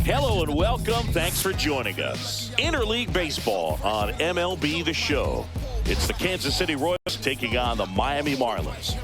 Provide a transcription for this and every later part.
Hello and welcome. Thanks for joining us. Interleague Baseball on MLB The Show. It's the Kansas City Royals taking on the Miami Marlins.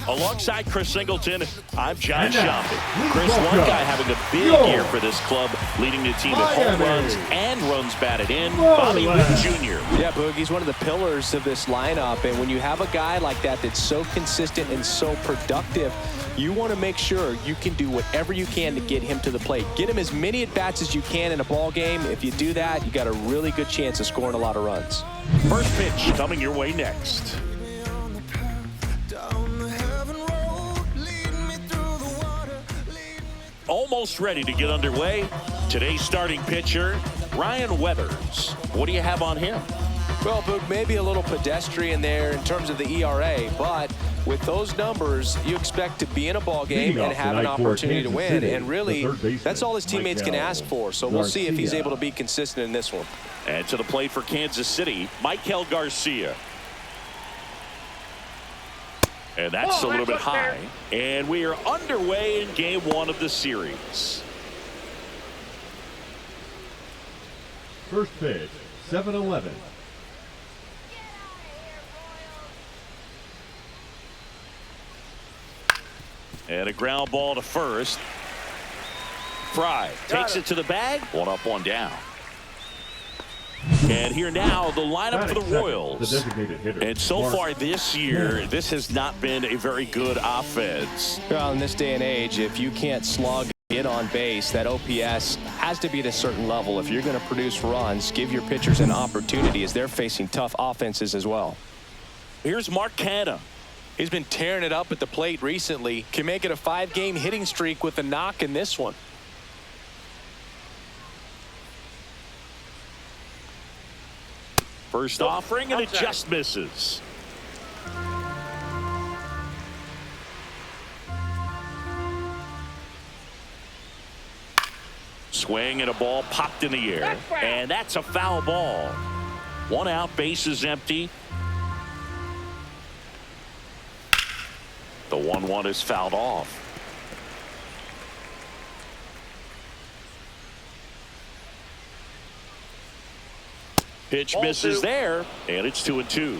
Alongside Chris Singleton, I'm John Shopping. Chris, one guy having a big year for this club, leading the team with home runs and runs batted in, Bobby Witt Jr. Yeah, Boog, he's one of the pillars of this lineup, and when you have a guy like that that's so consistent and so productive, you want to make sure you can do whatever you can to get him to the plate. Get him as many at-bats as you can in a ball game. If you do that, you got a really good chance of scoring a lot of runs. First pitch coming your way next. Almost ready to get underway. Today's starting pitcher, Ryan Weathers. What do you have on him? Well, Boog, maybe a little pedestrian there in terms of the ERA, but with those numbers, you expect to be in a ball game and have an opportunity to win. And really, that's all his teammates can ask for. So we'll see if he's able to be consistent in this one. And to the plate for Kansas City, Michael Garcia. And that's a little bit high. And we are underway in game one of the series. First pitch, 7-11. And a ground ball to first. Fry takes it to the bag. One up, one down. And here now, the lineup for the Royals. And so far this year, this has not been a very good offense. Well, in this day and age, if you can't slug, get on base, that OPS has to be at a certain level. If you're going to produce runs, give your pitchers an opportunity as they're facing tough offenses as well. Here's Mark Canha. He's been tearing it up at the plate recently. Can make it a 5-game hitting streak with a knock in this one. First offering, and it just misses. Swing and a ball popped in the air. And that's a foul ball. One out, base is empty. The 1-1 is fouled off. Pitch misses there, and it's 2-2.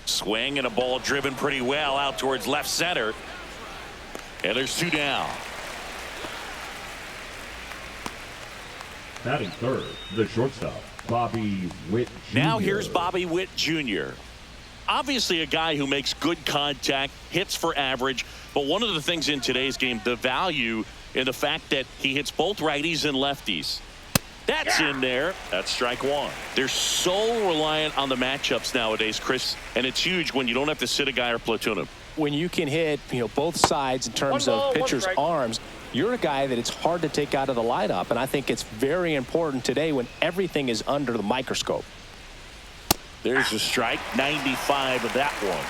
Swing and a ball driven pretty well out towards left center. And there's 2 down. Batting third, the shortstop, Bobby Witt Jr. Now here's Bobby Witt Jr. Obviously a guy who makes good contact, hits for average, but one of the things in today's game, the value in the fact that he hits both righties and lefties. That's in there. That's strike one. They're so reliant on the matchups nowadays, Chris, and it's huge when you don't have to sit a guy or platoon him. When you can hit, both sides in terms of pitchers' arms, you're a guy that it's hard to take out of the lineup, and I think it's very important today when everything is under the microscope. There's a strike, 95 of that one.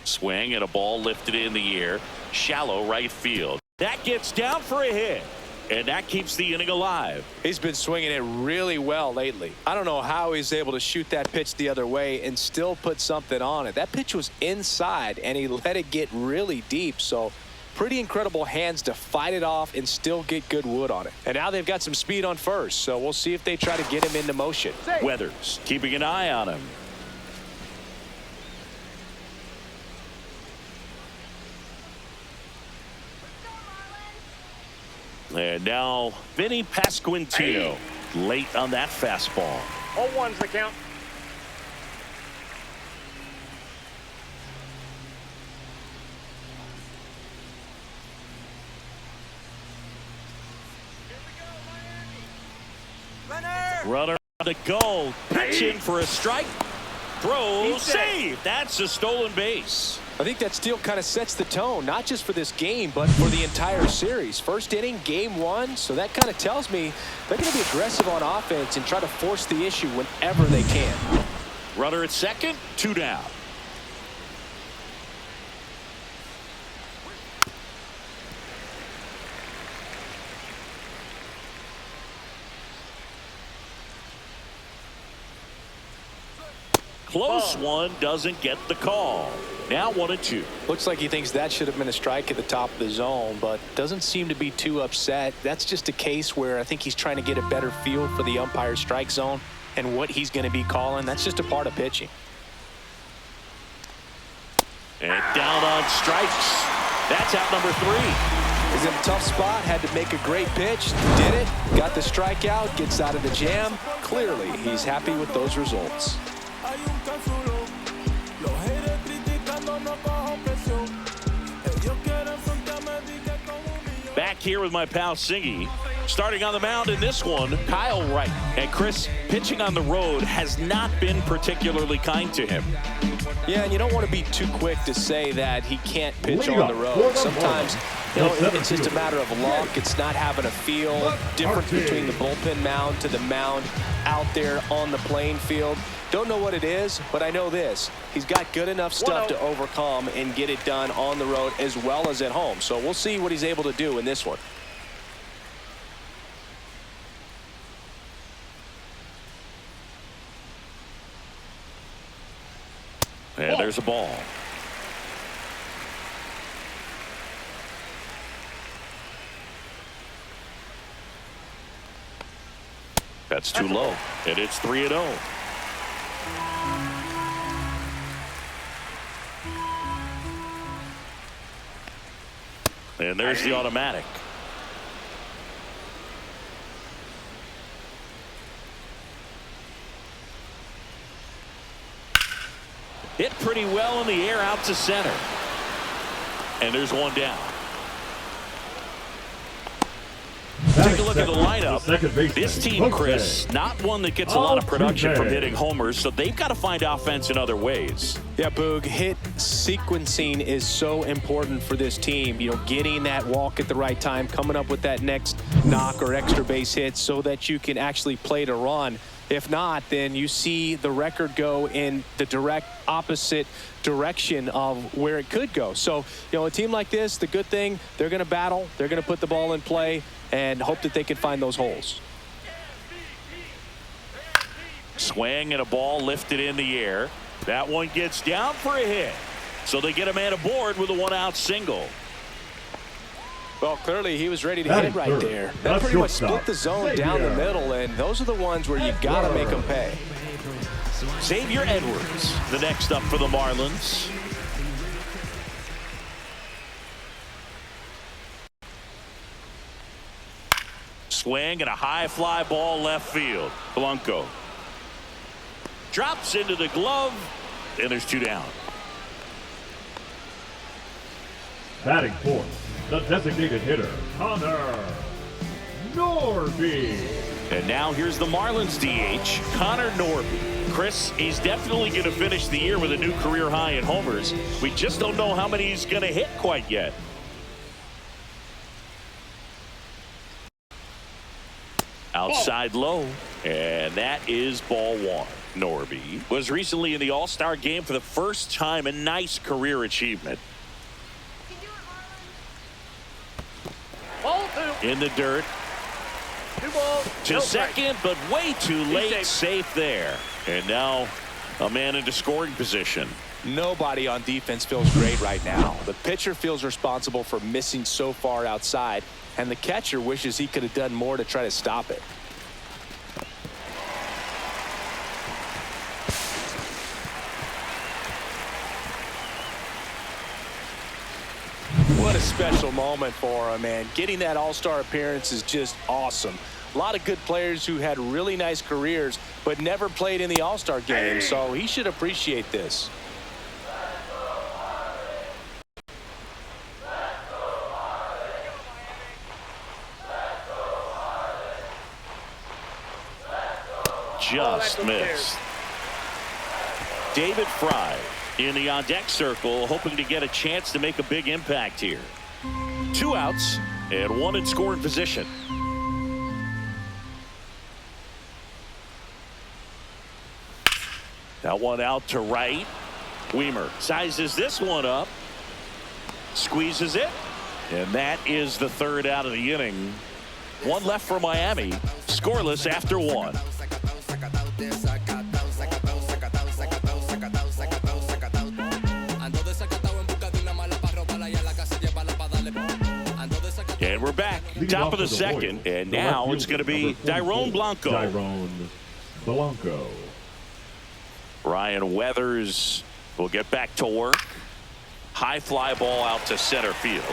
Swing and a ball lifted in the air, shallow right field. That gets down for a hit, and that keeps the inning alive. He's been swinging it really well lately. I don't know how he's able to shoot that pitch the other way and still put something on it. That pitch was inside, and he let it get really deep, so pretty incredible hands to fight it off and still get good wood on it. And now they've got some speed on first, so we'll see if they try to get him into motion. Weathers keeping an eye on him. And now Vinny Pasquantino late on that fastball. 0-1's the count. Runner on the go, pitching for a strike. Throw, save. That's a stolen base. I think that steal kind of sets the tone, not just for this game, but for the entire series. First inning, game one, so that kind of tells me they're going to be aggressive on offense and try to force the issue whenever they can. Runner at second, 2 down. close one doesn't get the call. Now 1-2. Looks like he thinks that should have been a strike at the top of the zone, but doesn't seem to be too upset. That's just a case where I think he's trying to get a better feel for the umpire's strike zone and what he's going to be calling. That's just a part of pitching. And down on strikes. That's out number 3. He's in a tough spot, had to make a great pitch, did it, got the strikeout, gets out of the jam. Clearly, he's happy with those results. Back here with my pal Singy. Starting on the mound in this one, Kyle Wright. And Chris, pitching on the road has not been particularly kind to him. Yeah, and you don't want to be too quick to say that he can't pitch on the road. Sometimes, it's just a matter of luck. It's not having a feel. Difference between the bullpen mound to the mound out there on the playing field. Don't know what it is, but I know this. He's got good enough stuff to overcome and get it done on the road as well as at home. So we'll see what he's able to do in this one. And there's a ball. That's too low. And it's 3-0. And there's the automatic. Hit pretty well in the air out to center. And there's one down. Take a look at the lineup. This team, Chris, not one that gets a lot of production from hitting homers, so they've got to find offense in other ways. Yeah, Boog, hit sequencing is so important for this team. You know, getting that walk at the right time, coming up with that next knock or extra base hit so that you can actually play to run. If not, then you see the record go in the direct opposite direction of where it could go. So, you know, a team like this, the good thing, they're going to battle, they're going to put the ball in play and hope that they can find those holes. Swing and a ball lifted in the air. That one gets down for a hit. So they get a man aboard with a 1-out single. Well, clearly he was ready to hit right there. That pretty much split the zone down the middle, and those are the ones where you got to make them pay. Xavier Edwards, the next up for the Marlins. Swing and a high fly ball left field. Blanco drops into the glove, and there's 2 down. Batting fourth, the designated hitter, Connor Norby. And now here's the Marlins DH, Connor Norby. Chris, he's definitely going to finish the year with a new career high in homers. We just don't know how many he's going to hit quite yet. Outside low, and that is ball 1. Norby was recently in the All-Star game for the first time, a nice career achievement. In the dirt. To second, but way too late. Safe there. And now a man into scoring position. Nobody on defense feels great right now. The pitcher feels responsible for missing so far outside, and the catcher wishes he could have done more to try to stop it. What a special moment for him, man. Getting that all-star appearance is just awesome. A lot of good players who had really nice careers but never played in the all-star game, so he should appreciate this. Just missed. David Fry in the on-deck circle, hoping to get a chance to make a big impact here. 2 outs and 1 in scoring position. That one out to right. Weimer sizes this one up, squeezes it, and that is the 3rd out of the inning. 1 left for Miami, scoreless after 1. And we're back. Top of the second. And now it's going to be Dairon Blanco. Dairon Blanco. Ryan Weathers will get back to work. High fly ball out to center field.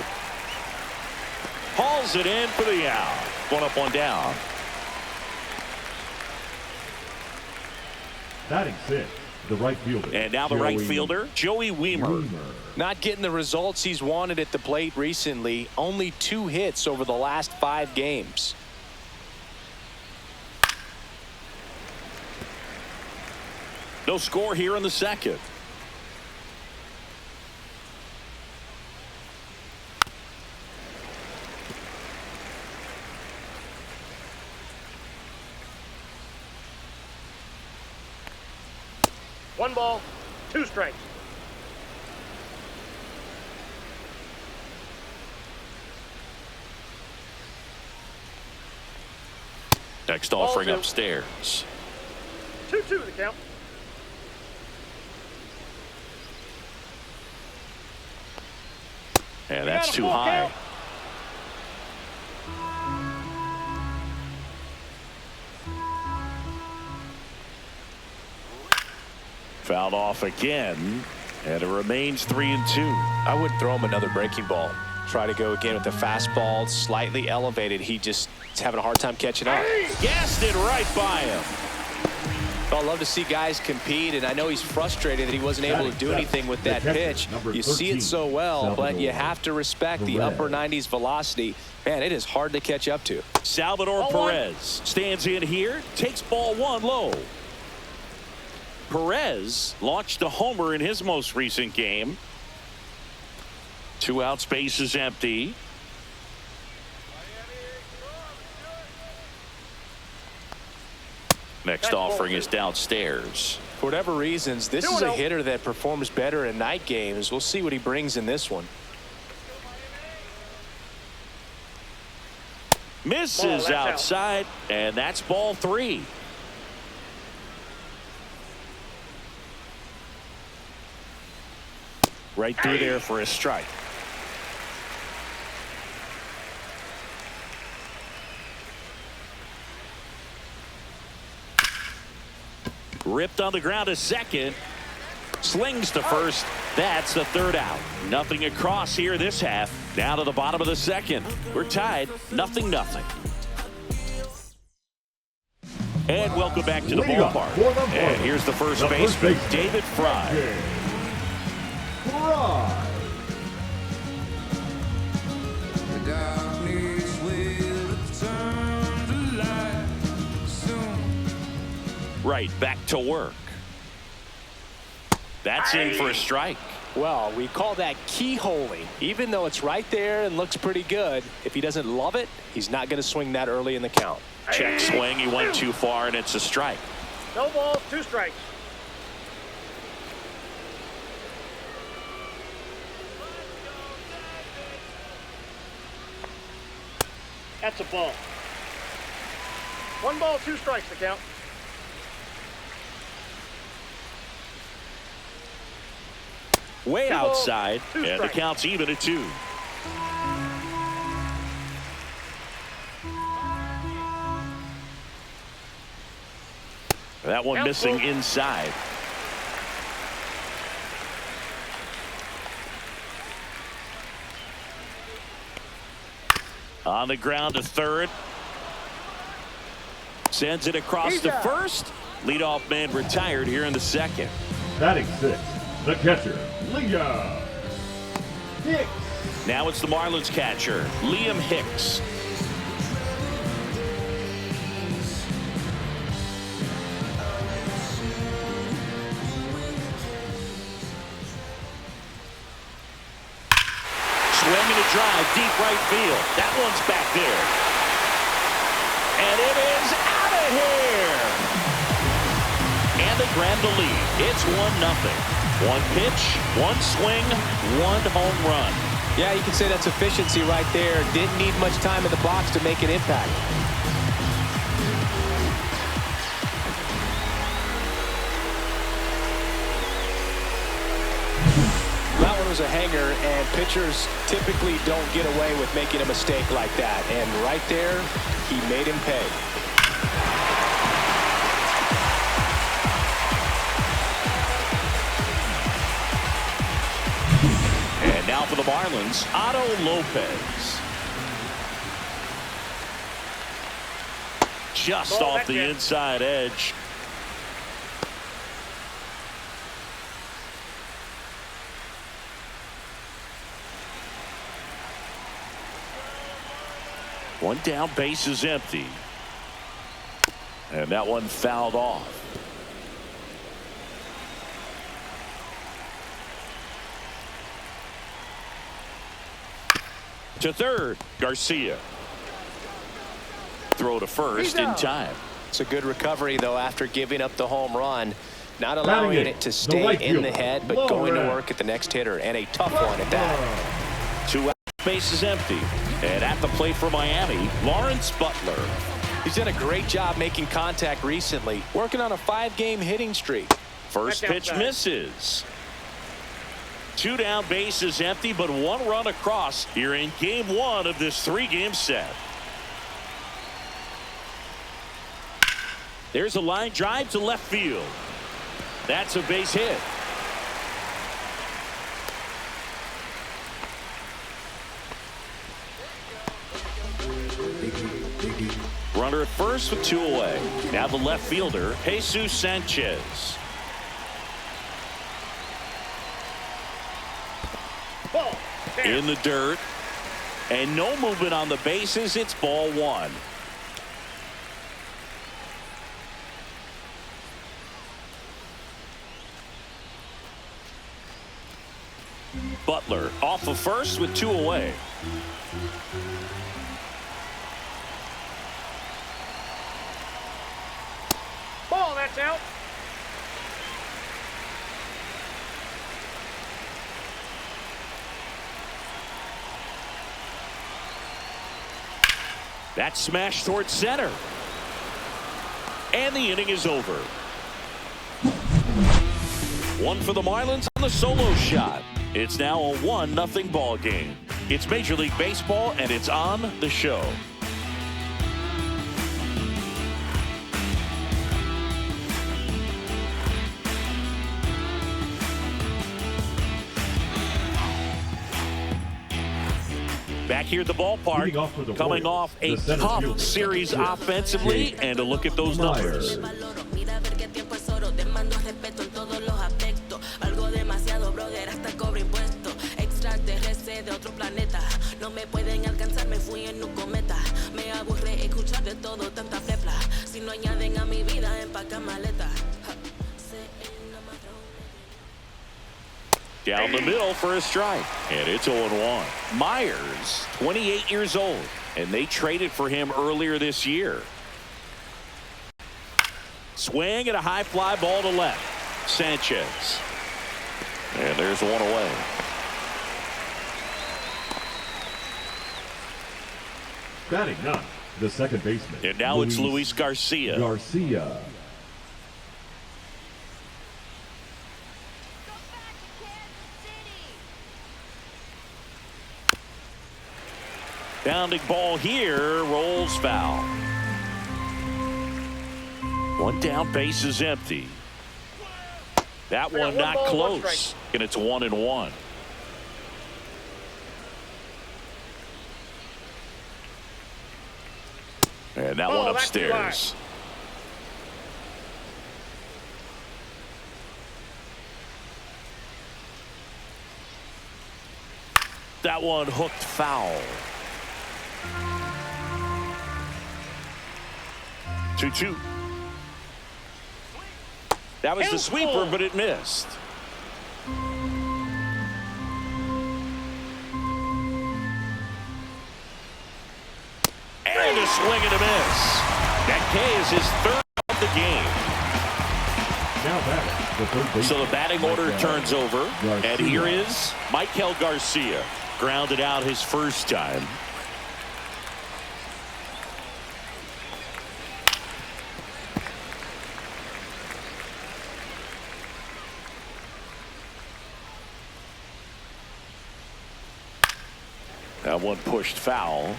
Hauls it in for the out. One up, one down. Batting six, the right fielder. And now the right fielder, Joey Wiemer. Not getting the results he's wanted at the plate recently. Only 2 hits over the last 5 games. No score here in the second. One ball, 2 strikes. Next offering Ball 2. upstairs. 2-2 the count. And that's too high. Count. Fouled off again. And it remains 3-2. I would throw him another breaking ball. Try to go again with the fastball, slightly elevated. He's having a hard time catching up. Gassed it right by him. Well, I love to see guys compete, and I know he's frustrated that he wasn't able to do anything with that pitch. You see it so well, but you have to respect the upper 90s velocity. Man, it is hard to catch up to. Salvador Perez stands in here, takes ball 1 low. Perez launched a homer in his most recent game. 2 outs, base is empty. Next offering is downstairs. For whatever reasons, this is a hitter that performs better in night games. We'll see what he brings in this one. Misses outside, and that's ball 3. Right through there for a strike. Ripped on the ground to second. Slings to first. That's the 3rd out. Nothing across here this half. Down to the bottom of the second. We're tied 0-0. And welcome back to the ballpark. And here's the first baseman, David Fry. Right, back to work. That's in for a strike. Well, we call that keyholing. Even though it's right there and looks pretty good, if he doesn't love it, he's not going to swing that early in the count. Check swing, he went too far, and it's a strike. No balls, 2 strikes. That's a ball. 1 ball, 2 strikes the count. Way 2 balls, outside, 2 and the strikes. count's even at 2. That one missing inside. On the ground to third. Sends it across to first. Leadoff man retired here in the second. Batting six, the catcher, Liam Hicks. Now it's the Marlins catcher, Liam Hicks. Swinging a drive, deep right field. That one's back there. And it is out of here. And they grab the lead. It's 1-0. 1 pitch, 1 swing, 1 home run. Yeah, you can say that's efficiency right there. Didn't need much time in the box to make an impact. That one was a hanger, and pitchers typically don't get away with making a mistake like that. And right there, he made him pay. And now for the Marlins, Otto Lopez. Just off the inside edge. One down, base is empty. And that one fouled off. To third, Garcia. Throw to first in time. It's a good recovery, though, after giving up the home run. Not allowing it to stay in the head, but going to work at the next hitter, and a tough one at that. 2 out, base is empty. And at the plate for Miami, Lawrence Butler. He's done a great job making contact recently, working on a 5-game hitting streak. First pitch misses. 2 down, base is empty, but 1 run across here in game 1 of this 3-game set. There's a line drive to left field. That's a base hit. Runner at first with 2 away. Now the left fielder, Jesus Sanchez. Ball. In the dirt. And no movement on the bases. It's ball 1. Butler off of first with 2 away. Ball, that's out. That's smashed towards center. And the inning is over. 1 for the Marlins on the solo shot. It's now a 1-0 ball game. It's Major League Baseball, and it's on the show. Back here at the ballpark, coming off a tough series offensively, and a look at those numbers. Down the middle for a strike, and it's 0-1. Myers, 28 years old, and they traded for him earlier this year. Swing and a high fly ball to left. Sanchez. And there's 1 away. Batting 9, the second baseman. And now it's Luis Garcia. Bounding ball here, rolls foul. 1 down, base is empty. That one not close, and it's 1-1. And that one upstairs. That one hooked foul. 2-2. That was the sweeper, but it missed. And a swing and a miss. That K is his 3rd of the game. Now batting, the third baseman. So the batting order turns over. Garcia. And here is Michael Garcia. Grounded out his first time. That one pushed foul.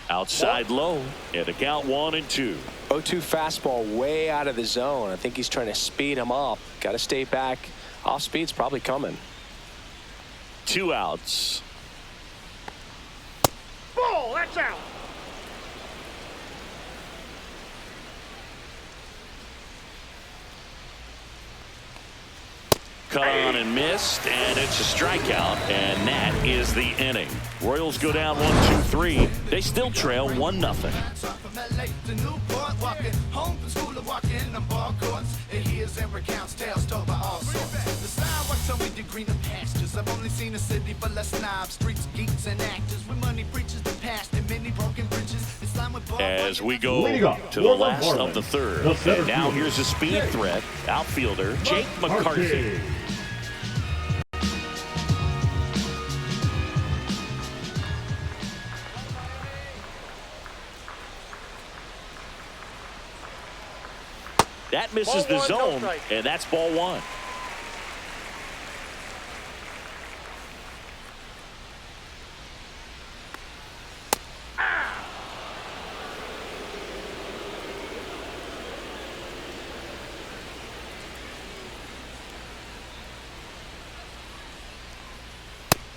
Outside low, and a count 1-2. 0-2 fastball way out of the zone. I think he's trying to speed him up. Got to stay back. Off speed's probably coming. 2 outs. Ball, that's out. Cut on and missed, and it's a strikeout, and that is the inning. Royals go down 1-2-3. They still trail 1-0. I've only seen a city full of snobs, streets, geeks, and actors with money preachers, the past, and many broken bridges. As we go to the last of the third. And now here's a speed threat, outfielder Jake McCarthy. That misses the zone, and that's ball 1.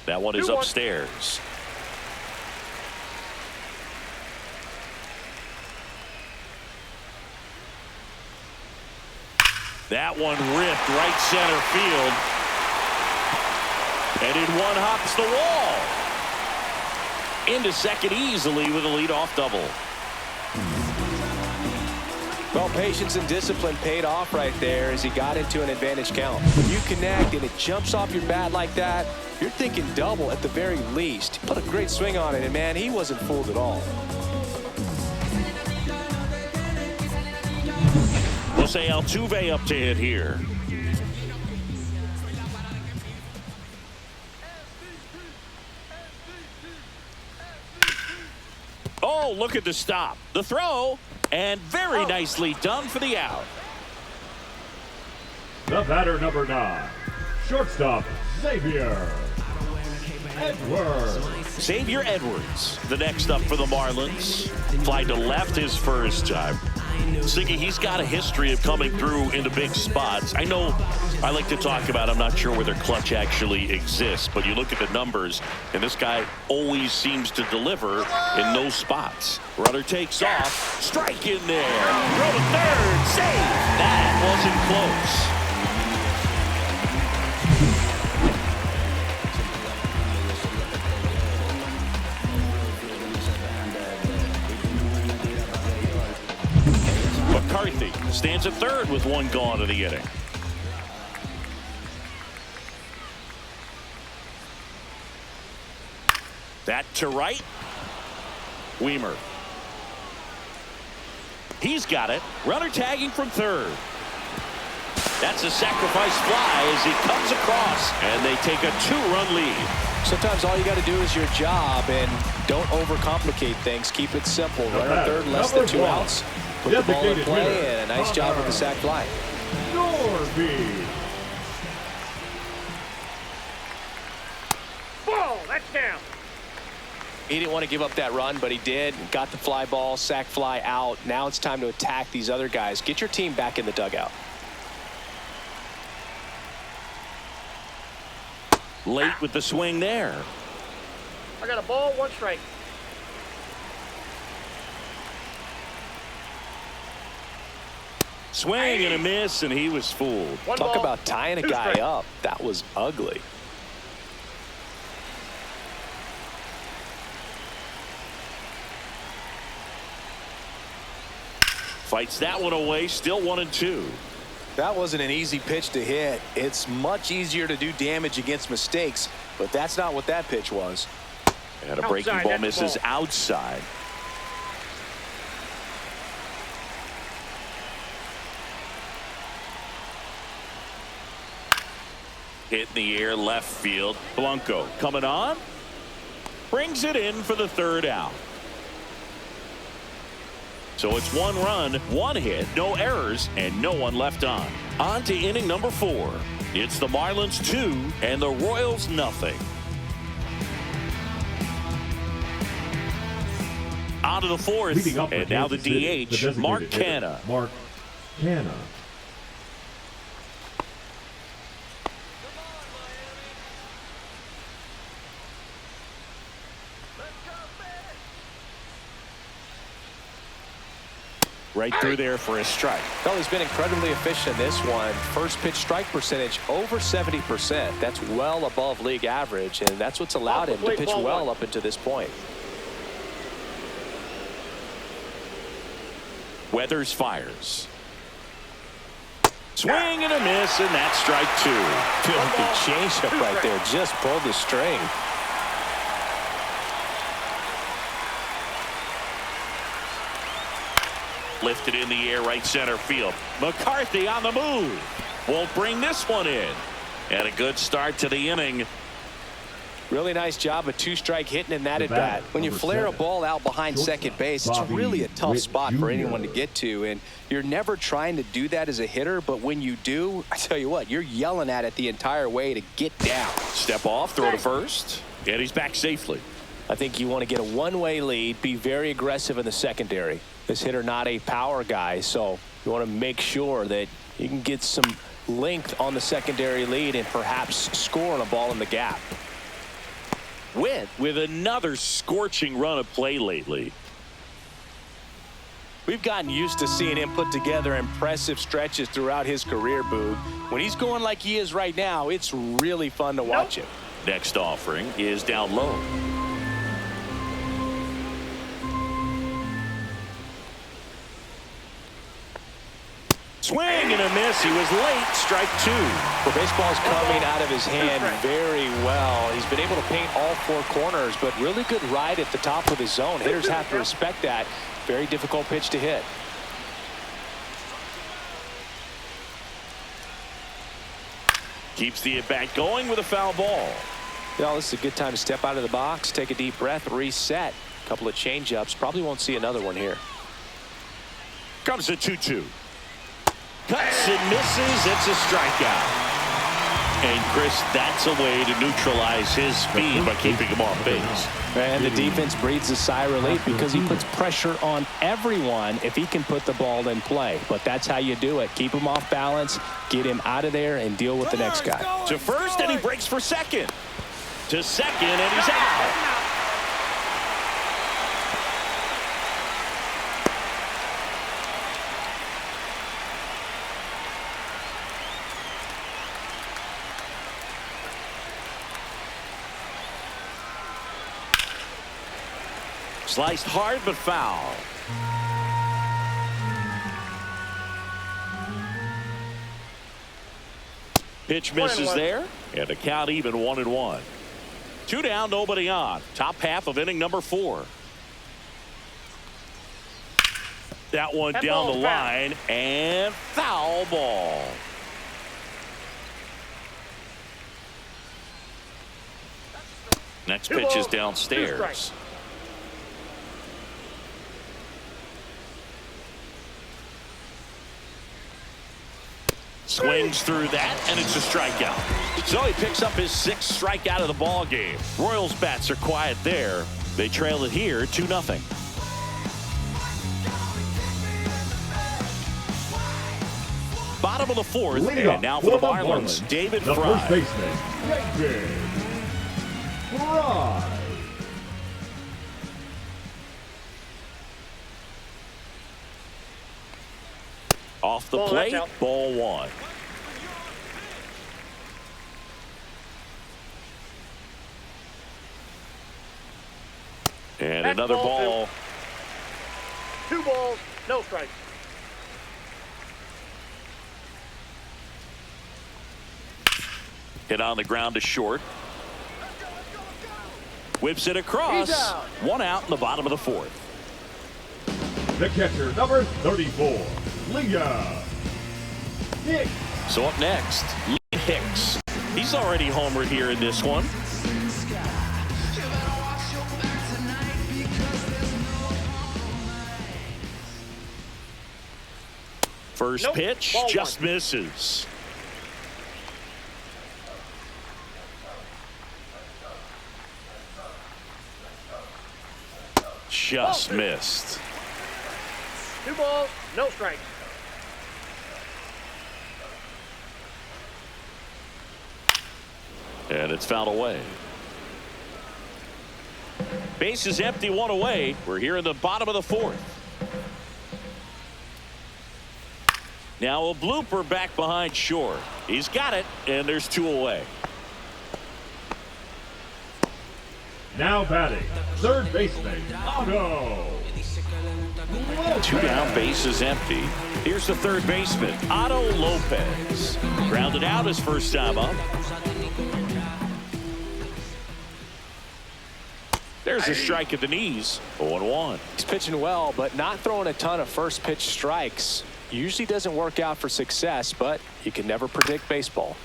That one is upstairs. That one ripped right center field. And in one hops the wall. Into second easily with a leadoff double. Well, patience and discipline paid off right there as he got into an advantage count. When you connect and it jumps off your bat like that, you're thinking double at the very least. He put a great swing on it, and man, he wasn't fooled at all. Jose Altuve up to hit here. Oh, look at the stop. The throw, and very nicely done for the out. The batter, number 9, shortstop, Xavier Edwards. Xavier Edwards, the next up for the Marlins. Fly to left his first time. Siggy, he's got a history of coming through into big spots. I know I like to talk about, I'm not sure whether clutch actually exists, but you look at the numbers, and this guy always seems to deliver in those spots. Runner takes off, strike in there, throw to third, save. That wasn't close. McCarthy stands at third with one gone in the inning. That to right. Weimer. He's got it. Runner tagging from third. That's a sacrifice fly as he comes across, and they take a 2-run lead. Sometimes all you got to do is your job and don't overcomplicate things. Keep it simple. Runner third, less than 2 outs. Put the ball in play, and a nice job with the sac fly. Ball, that's down. He didn't want to give up that run, but he did. Got the fly ball, sac fly out. Now it's time to attack these other guys. Get your team back in the dugout. Late with the swing there. I got a ball, 1 strike. Swing and a miss, and he was fooled. Talk about tying a guy up. That was ugly. Fights that one away, still 1-2. That wasn't an easy pitch to hit. It's much easier to do damage against mistakes, but that's not what that pitch was. And a breaking ball misses outside. Hit in the air left field. Blanco coming on. Brings it in for the third out. So it's 1 run, 1 hit, no errors, and no one left on. On to inning number 4. It's the Marlins 2 and the Royals nothing. On to the 4th, and now the DH, Mark Canha. Mark Canha. Right through there for a strike. Well, he's been incredibly efficient in this one. First pitch strike percentage over 70%. That's well above league average, and that's what's allowed him to pitch well up until this point. Weathers fires. Swing and a miss, and that's strike 2. Feel like the changeup right there just pulled the string. Lifted in the air, right center field. McCarthy on the move. Won't bring this one in. And a good start to the inning. Really nice job, a 2-strike hitting in that at bat. When you flare a ball out behind second base, it's really a tough spot for anyone to get to, and you're never trying to do that as a hitter, but when you do, I tell you what, you're yelling at it the entire way to get down. Step off, throw to first, and he's back safely. I think you want to get a one-way lead, be very aggressive in the secondary. This hitter not a power guy, so you want to make sure that you can get some length on the secondary lead and perhaps score on a ball in the gap. With another scorching run of play lately. We've gotten used to seeing him put together impressive stretches throughout his career, Boog. When he's going like he is right now, it's really fun to watch him. Next offering is down low. Swing and a miss. He was late. Strike 2. Well, baseball's coming out of his hand very well. He's been able to paint all 4 corners, but really good ride at the top of his zone. Hitters have to respect that. Very difficult pitch to hit. Keeps the at-bat going with a foul ball. You know, this is a good time to step out of the box, take a deep breath, reset. A couple of change-ups. Probably won't see another one here. Comes a 2-2. Cuts and misses. It's a strikeout. And Chris, that's a way to neutralize his speed by keeping him off base. And the defense breathes a sigh of relief because he puts pressure on everyone if he can put the ball in play. But that's how you do it. Keep him off balance, get him out of there, and deal with the next guy. To first, and he breaks for second. To second, and he's out. Sliced hard, but foul. Pitch misses there, and the count even 1-1. 2 down, nobody on. Top half of inning number 4. That one down the line, and foul ball. Next pitch is downstairs. Swings through that, and it's a strikeout. So he picks up his 6th strikeout of the ball game. Royals bats are quiet there. They trail it here 2-0. Bottom of the 4th, and now for the Marlins, David Fry. The first baseman, David Fry. Off the plate, ball 1. And another ball. 2 balls, no strikes. Hit on the ground to short. Whips it across. 1 out in the bottom of the 4th. The catcher, number 34, Leah Hicks. So up next, Lee Hicks. He's already homered here in this one. First Nope. pitch Ball just one. misses. Just Ball two. missed. 2 balls, no strikes. And it's fouled away. Base is empty, 1 away. We're here in the bottom of the 4th. Now a blooper back behind short. He's got it, and there's 2 away. Now batting, third baseman, Otto. 2 down, base is empty. Here's the third baseman, Otto Lopez. Grounded out his first time up. There's a strike at the knees. 0-1. He's pitching well, but not throwing a ton of first pitch strikes. Usually doesn't work out for success, but you can never predict baseball.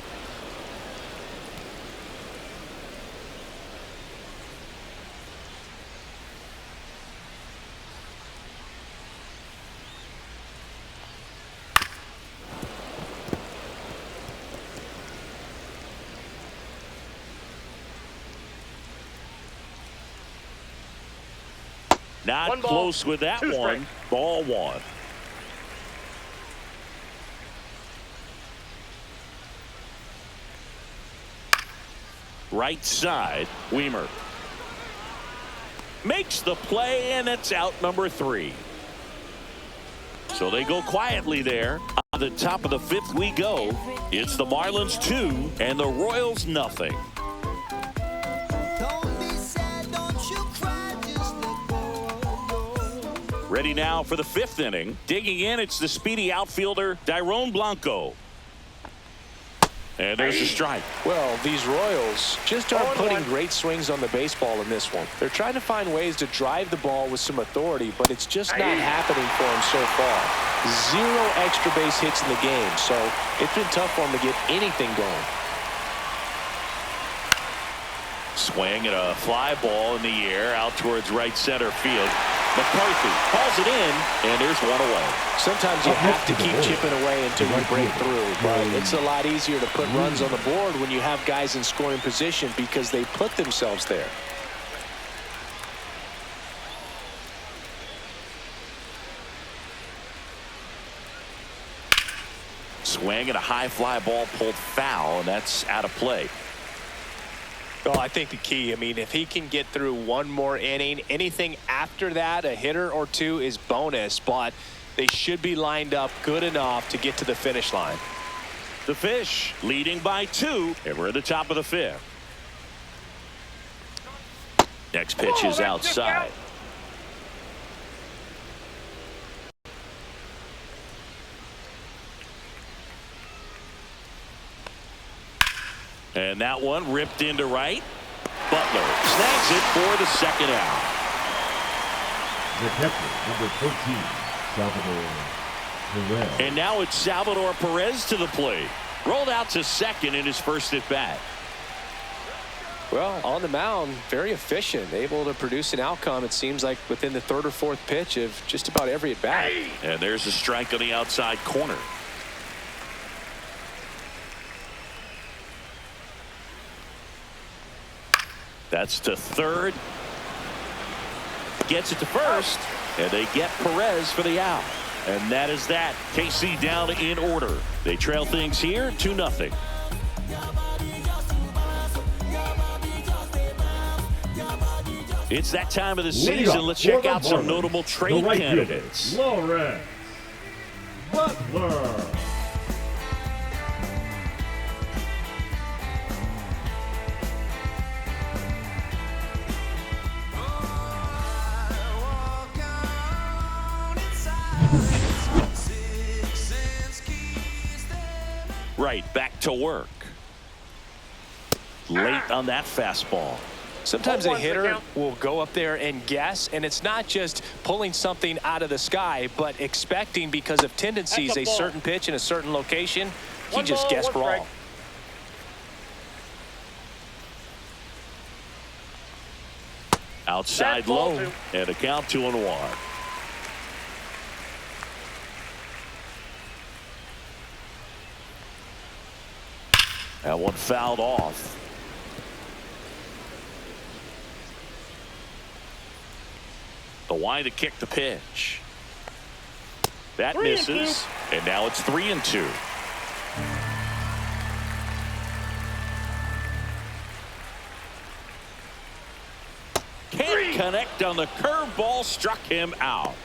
Not 1 ball, close with that 2 one. strikes. Ball 1. Right side, Weimer makes the play, and it's out number 3. So they go quietly there. On the top of the 5th we go. It's the Marlins 2 and the Royals nothing. Don't be sad, don't you cry, just let go. Ready now for the 5th inning. Digging in, it's the speedy outfielder, Dairon Blanco. And there's a strike. Well, these Royals just aren't 0-1. putting great swings on the baseball in this one. They're trying to find ways to drive the ball with some authority, but it's just not happening for them so far. 0 extra base hits in the game, so it's been tough for them to get anything going. Swing and a fly ball in the air out towards right center field. McCarthy calls it in, and there's 1 away. Sometimes you have to keep chipping away until you break through, but it's a lot easier to put runs on the board when you have guys in scoring position because they put themselves there. Swing and a high fly ball pulled foul, and that's out of play. Well, I think the key, I mean, if he can get through 1 more inning, anything after that, a hitter or 2 is bonus, but they should be lined up good enough to get to the finish line. The Fish leading by 2, and we're at the top of the 5th. Next pitch is outside. And that one ripped into right. Butler snags it for the 2nd out. The catcher, number 13, Salvador Perez. And now it's Salvador Perez to the plate. Rolled out to 2nd in his first at bat. Well, on the mound, very efficient, able to produce an outcome, it seems like, within the 3rd or 4th pitch of just about every at bat. And there's a strike on the outside corner. That's to 3rd. Gets it to 1st. And they get Perez for the out. And that is that. KC down in order. They trail things here 2-0. It's that time of the season. Let's check out some notable trade candidates. Lawrence Butler. Right, back to work. Late on that fastball. Sometimes a 0-1 hitter count. will go up there and guess, and it's not just pulling something out of the sky, but expecting because of tendencies That's a a ball. certain pitch in a certain location. He 1 just ball, guessed 1 strike. wrong. Outside That's ball low. 2. And a count 2-1. That one fouled off. The wide to kick the pitch. That misses. And now it's 3-2. Can't connect on the curveball, struck him out.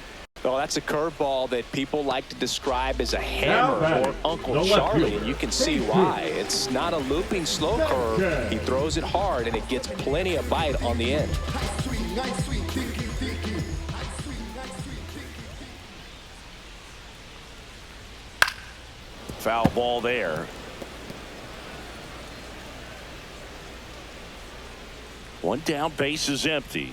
Well, that's a curveball that people like to describe as a hammer or Uncle Charlie, and you can see why. It's not a looping slow curve. He throws it hard, and it gets plenty of bite on the end. Foul ball there. One down, base is empty.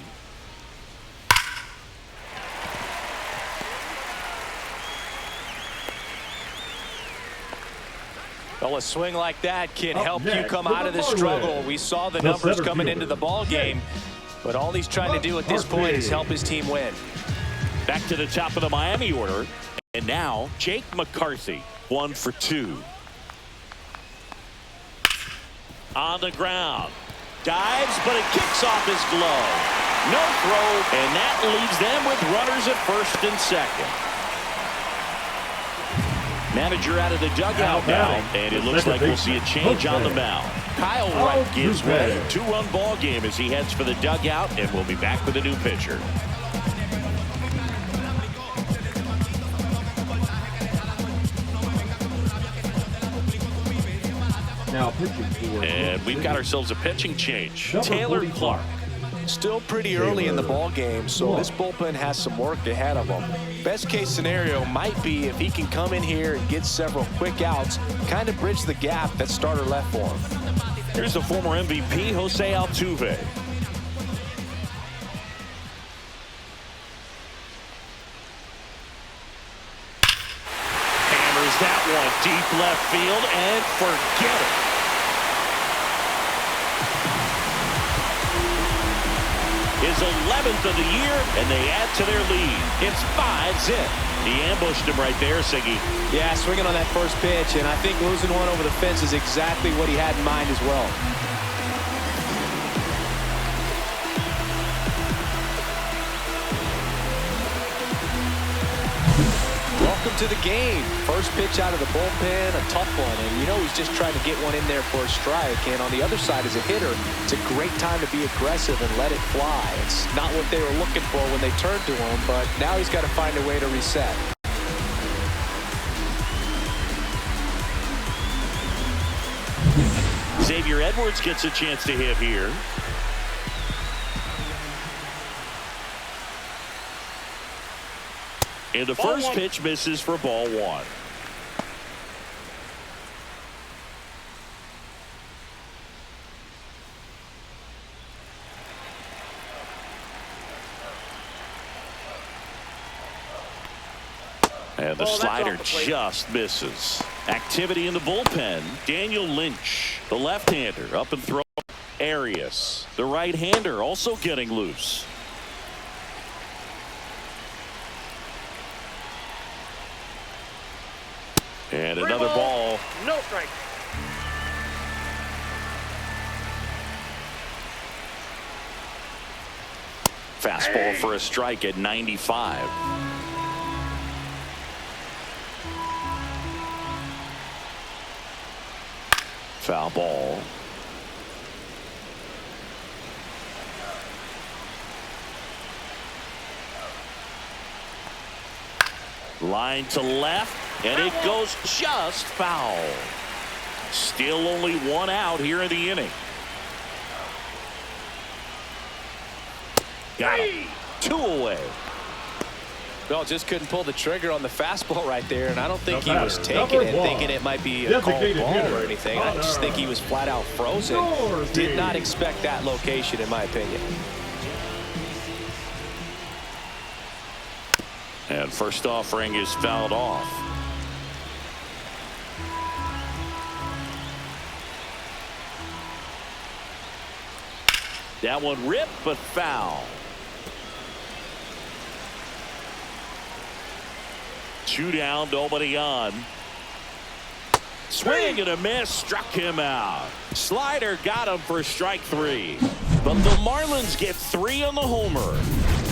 Well, a swing like that can help you come out of the struggle. We saw the numbers coming into the ball game, but all he's trying to do at this point is help his team win. Back to the top of the Miami order, and now Jake McCarthy, 1 for 2. On the ground, dives, but it kicks off his glove. No throw, and that leaves them with runners at first and second. Manager out of the dugout now, and it looks like we'll see a change on the mound. Kyle Wright gives way. 2-run ball game as he heads for the dugout, and we'll be back with a new pitcher. Now pitching for. And we've got ourselves a pitching change. Taylor Clark. Still pretty early in the ball game, so this bullpen has some work ahead of them. Best case scenario might be if he can come in here and get several quick outs, kind of bridge the gap that starter left for him. Here's the former MVP, Jose Altuve. Hammers that one deep left field and forget it. His 11th of the year, and they add to their lead. It's 5-zip. He ambushed him right there, Siggy. Yeah, swinging on that first pitch, and I think losing one over the fence is exactly what he had in mind as well. Welcome to the game. First pitch out of the bullpen, a tough one, and you know he's just trying to get one in there for a strike. And on the other side, as a hitter, it's a great time to be aggressive and let it fly. It's not what they were looking for when they turned to him, but now he's got to find a way to reset. Xavier Edwards gets a chance to hit here. And the first pitch misses for ball 1. And the slider just misses. Activity in the bullpen. Daniel Lynch, the left-hander, up and throw. Arias, the right-hander, also getting loose. And another ball. No strike. Fastball for a strike at 95. Foul ball. Line to left, and it goes just foul. Still only 1 out here in the inning. Got him. 2 away. Well, just couldn't pull the trigger on the fastball right there, and I don't think he was taking it, thinking it might be a called ball or anything. I just think he was flat out frozen. Did not expect that location, in my opinion. And first offering is fouled off. That one ripped, but foul. 2 down, nobody on. Swing and a miss, struck him out. Slider got him for strike 3. But the Marlins get 3 on the homer.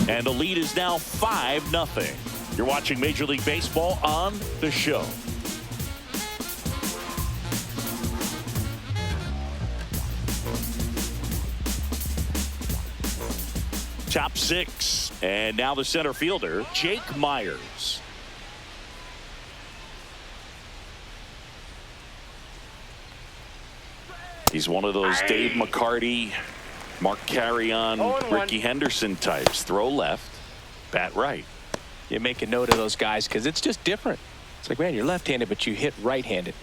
And the lead is now 5-0. You're watching Major League Baseball on The Show. Top 6. And now the center fielder, Jake Myers. He's one of those Dave McCarty, Mark Carrion, Ricky Henderson types. Throw left, bat right. You make a note of those guys because it's just different. It's like, man, you're left-handed, but you hit right-handed.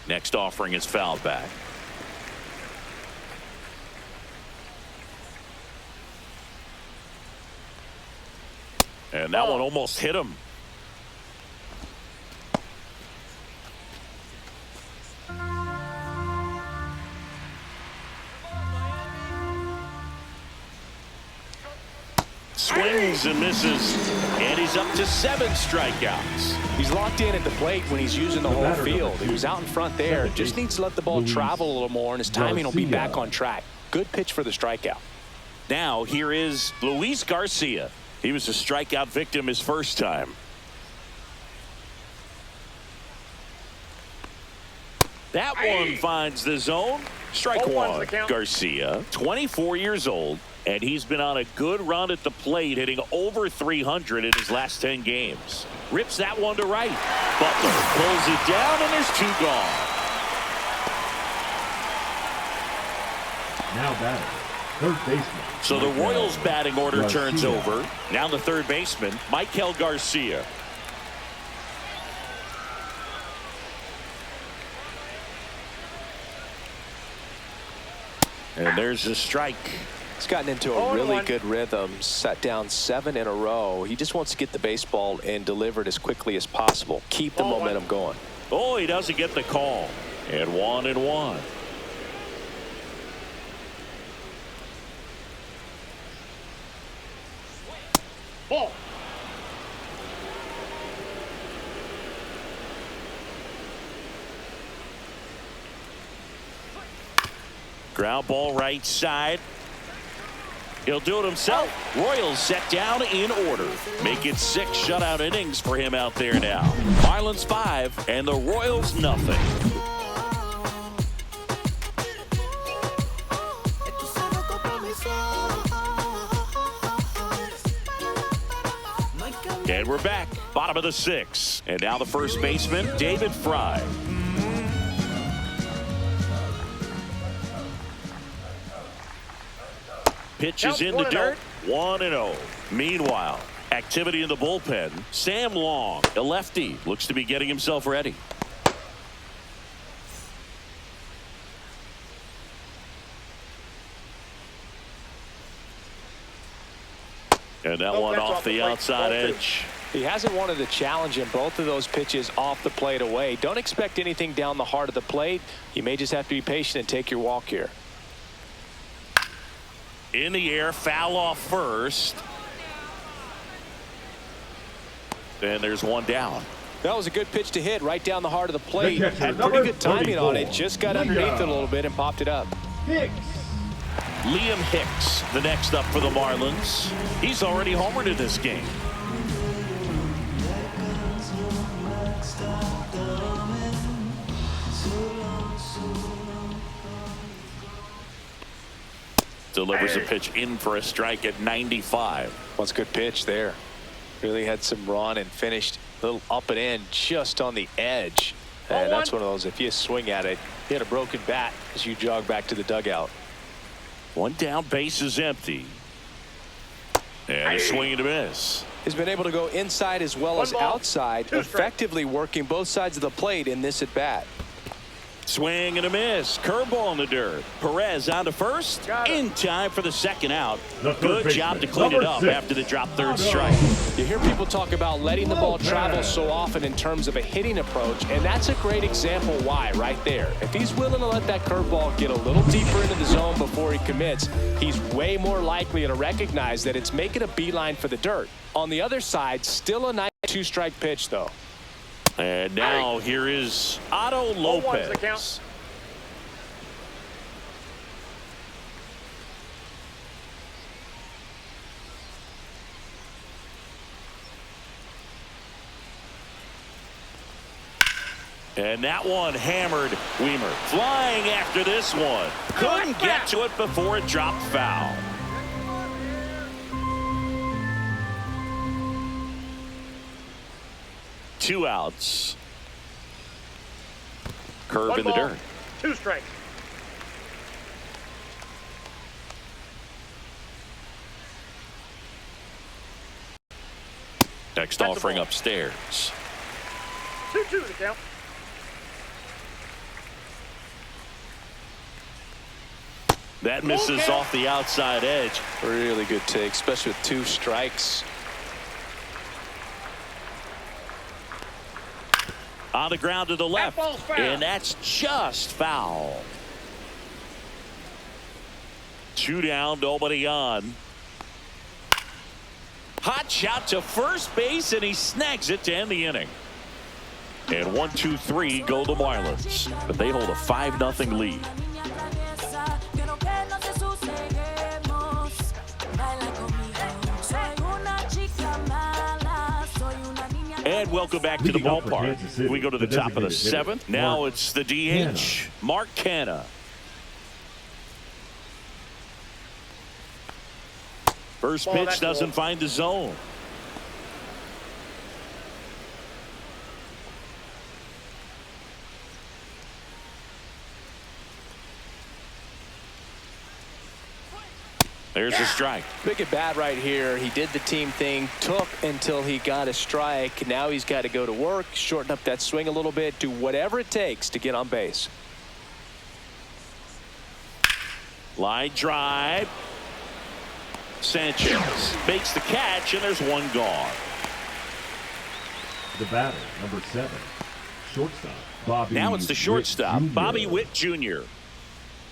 Next offering is foul back. And that one almost hit him. Swings and misses, and he's up to 7 strikeouts. He's locked in at the plate when he's using the whole field. He was out in front there. Just needs to let the ball travel a little more, and his timing will be back on track. Good pitch for the strikeout. Now here is Luis Garcia. He was a strikeout victim his first time. That one finds the zone. Strike 1. Garcia, 24 years old, and he's been on a good run at the plate, hitting over 300 in his last 10 games. Rips that one to right. Butler pulls it down, and there's 2 gone. Now batting, third baseman. So the Royals batting order turns over. Now the third baseman, Michael Garcia. And there's a strike. He's gotten into a really good rhythm, set down 7 in a row. He just wants to get the baseball and deliver it as quickly as possible. Keep the momentum going. Oh, he doesn't get the call. And 1-1. Ball. Ground ball right side. He'll do it himself. Royals set down in order. Make it 6 shutout innings for him out there now. Marlins 5 and the Royals nothing. And we're back. Bottom of the 6th. And now the first baseman, David Fry. Pitches in the dirt. 1-0. Meanwhile, activity in the bullpen. Sam Long, a lefty, looks to be getting himself ready. And that one off the outside edge. He hasn't wanted to challenge him. Both of those pitches off the plate away. Don't expect anything down the heart of the plate. You may just have to be patient and take your walk here. In the air, foul off first. And there's one down. That was a good pitch to hit right down the heart of the plate. Had pretty good timing on it. Just got underneath it a little bit and popped it up. Liam Hicks, the next up for the Marlins. He's already homered in this game. Delivers a pitch in for a strike at 95. That's a good pitch there. Really had some run and finished a little up and in just on the edge. And that's one of those, if you swing at it, hit a broken bat as you jog back to the dugout. One down, base is empty. And a swing and a miss. He's been able to go inside as well as outside, effectively working both sides of the plate in this at bat. Swing and a miss. Curveball in the dirt. Perez on to first. In time for the second out. Good job to clean it up after the drop third strike. You hear people talk about letting the ball travel so often in terms of a hitting approach, and that's a great example why right there. If he's willing to let that curveball get a little deeper into the zone before he commits, he's way more likely to recognize that it's making a beeline for the dirt. On the other side, still a nice two-strike pitch, though. And now here is Otto Lopez. The count. And that one hammered. Weimer flying after this one. Couldn't get to it before it dropped foul. Two outs. Curve in the dirt. 2 strikes. Next offering upstairs. 2-2 the count. That misses off the outside edge. Really good take, especially with 2 strikes. On the ground to the left. ball's foul. And that's just foul. 2 down, nobody on. Hot shot to first base, and he snags it to end the inning. And 1, 2, 3 go the Marlins, but they hold a 5-0 lead. And welcome back to the ballpark. We go to the top of the 7th. Now it's the DH, Mark Canha. First pitch doesn't find the zone. There's a strike. Big at bat right here. He did the team thing, took until he got a strike. Now he's got to go to work, shorten up that swing a little bit, do whatever it takes to get on base. Line drive. Sanchez makes the catch, and there's one gone. The batter, number 7, shortstop, Bobby. Now it's the shortstop, Witt Jr. Bobby Witt Jr.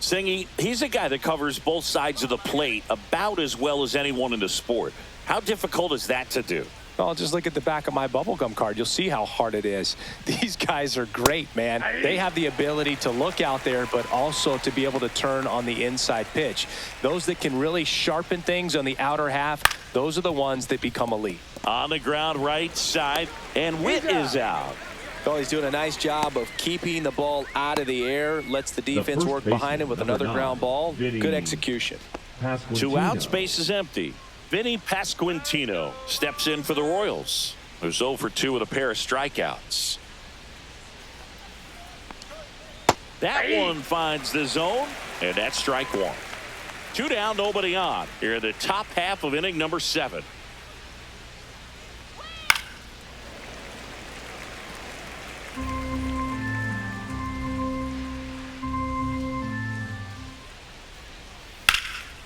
Singy, he's a guy that covers both sides of the plate about as well as anyone in the sport. How difficult is that to do? Well, just look at the back of my bubblegum card. You'll see how hard it is. These guys are great, man. They have the ability to look out there, but also to be able to turn on the inside pitch. Those that can really sharpen things on the outer half, those are the ones that become elite. On the ground right side, and Witt is out. Well, he's doing a nice job of keeping the ball out of the air, lets the defense work behind him with another ground ball. Good execution. 2 outs, base is empty. Vinny Pasquantino steps in for the Royals, who's 0 for 2 with a pair of strikeouts. That one finds the zone, and that's strike 1. 2 down, nobody on. Here in the top half of inning number 7.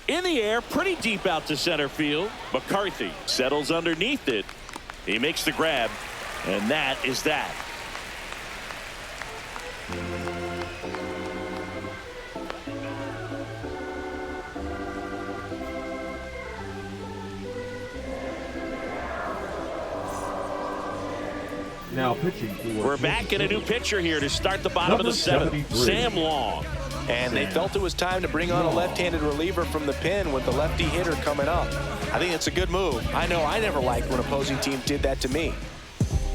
In the air, pretty deep out to center field. McCarthy settles underneath it. He makes the grab, and that is that. Now pitching for. We're back in a new pitcher here to start the bottom of the 7th. Sam Long. And they felt it was time to bring on a left-handed reliever from the pen with the lefty hitter coming up. I think it's a good move. I know I never liked when opposing teams did that to me.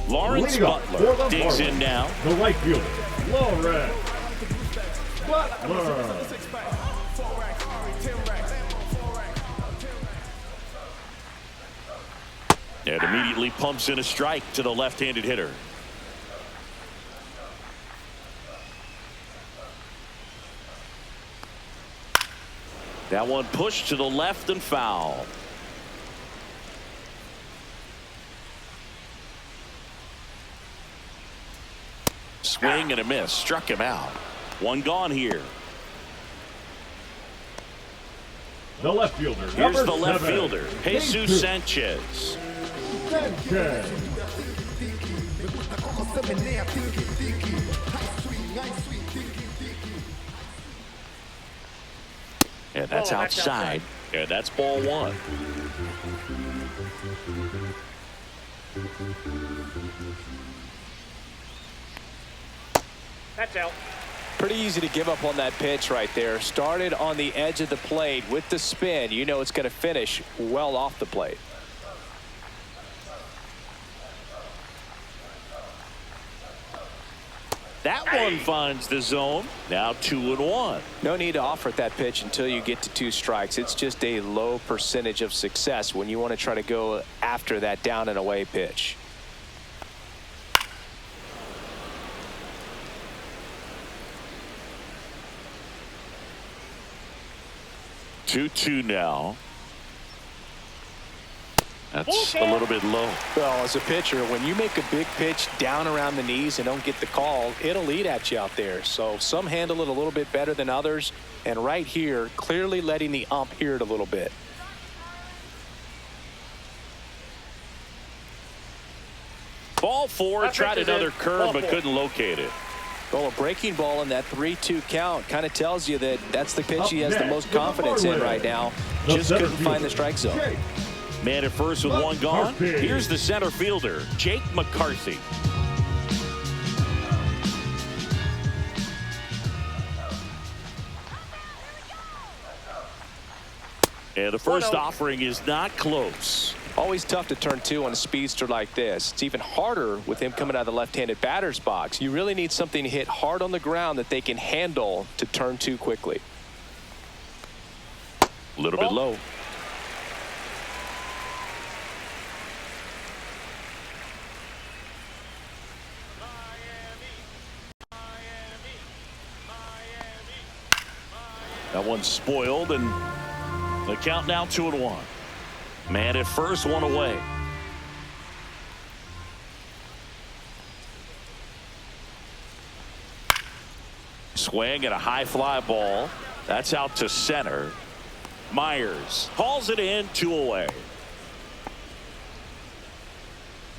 Lawrence Butler digs in now. The right fielder, Lawrence Butler. And immediately pumps in a strike to the left-handed hitter. That one pushed to the left and foul. Swing and a miss. Struck him out. One gone here. The left fielder. Here's number the left 7, fielder, Jesus Sanchez. Sanchez. And that's outside. And that's ball 1. That's out. Pretty easy to give up on that pitch right there. Started on the edge of the plate with the spin. You know it's going to finish well off the plate. That one finds the zone. Now 2-1. No need to offer at that pitch until you get to 2 strikes. It's just a low percentage of success when you want to try to go after that down and away pitch. Two now. That's a little bit low. Well, as a pitcher, when you make a big pitch down around the knees and don't get the call, it'll eat at you out there. So some handle it a little bit better than others. And right here, clearly letting the ump hear it a little bit. Ball 4, tried another curve but couldn't locate it. Well, a breaking ball in that 3-2 count kind of tells you that that's the pitch he has the most confidence in right now. Just couldn't find the strike zone. Man at first with one gone. Here's the center fielder, Jake McCarthy. And the first offering is not close. Always tough to turn 2 on a speedster like this. It's even harder with him coming out of the left-handed batter's box. You really need something to hit hard on the ground that they can handle to turn 2 quickly. A little bit low. That one's spoiled, and the count now 2-1. Man at first, one away. Swing and a high fly ball. That's out to center. Myers hauls it in, 2 away.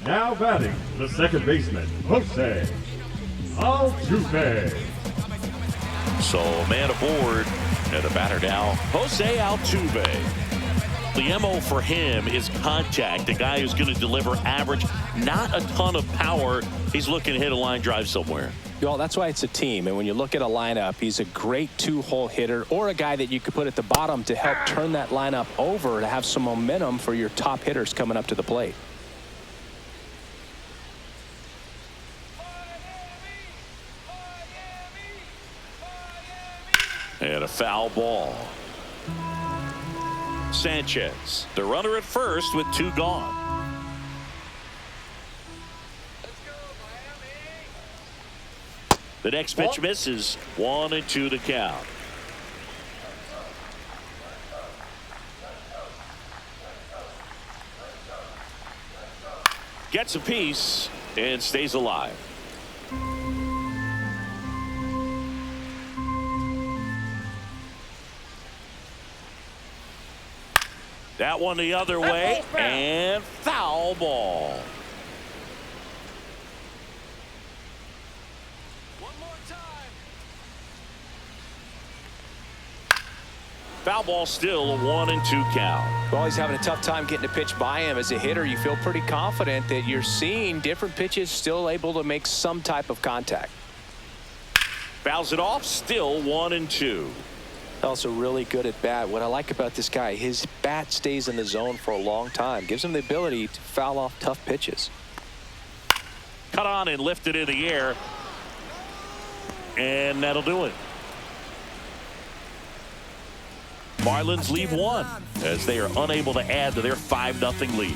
Now batting, the second baseman, Jose Altuve. So man aboard, and the batter now, Jose Altuve. The MO for him is contact. A guy who's going to deliver average, not a ton of power. He's looking to hit a line drive somewhere. Well, that's why it's a team. And when you look at a lineup, he's a great 2-hole hitter or a guy that you could put at the bottom to help turn that lineup over to have some momentum for your top hitters coming up to the plate. And a foul ball. Sanchez, the runner at first with 2 gone. The next pitch misses. 1-2 to count. Gets a piece and stays alive. That one the other way, and foul ball. One more time. Foul ball, still a 1-2 count. Well, he's having a tough time getting a pitch by him. As a hitter, you feel pretty confident that you're seeing different pitches still able to make some type of contact. Fouls it off, still 1-2. Also really good at bat. What I like about this guy, his bat stays in the zone for a long time. Gives him the ability to foul off tough pitches. Cut on and lifted in the air. And that'll do it. Marlins leave 1 as they are unable to add to their 5-0 lead.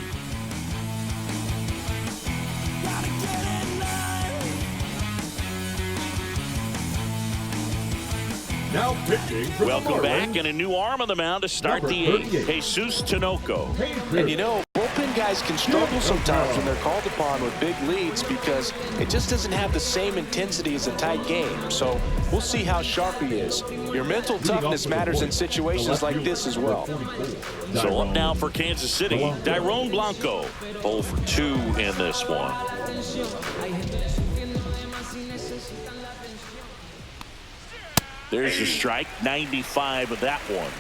Now pitching for Welcome the back, Marlins, and a new arm on the mound to start number the 8th. 38. Jesus Tinoco. And you know, bullpen guys can struggle sometimes when they're called upon with big leads because it just doesn't have the same intensity as a tight game. So we'll see how sharp he is. Your mental toughness matters in situations like this as well. So up now for Kansas City, Dairon Blanco. 0 for 2 in this one. There's a strike, 95 of that one.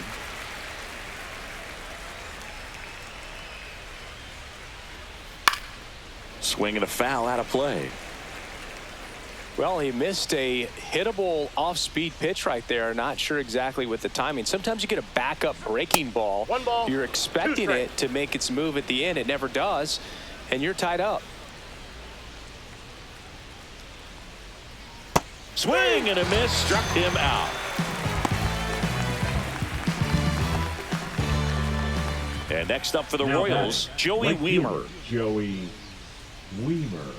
Swing and a foul out of play. Well, he missed a hittable off-speed pitch right there. Not sure exactly with the timing. Sometimes you get a backup breaking ball. 1 ball. You're expecting it to make its move at the end. It never does, and you're tied up. Swing and a miss, struck him out. And next up for the Royals, Joey Wiemer. Joey Wiemer.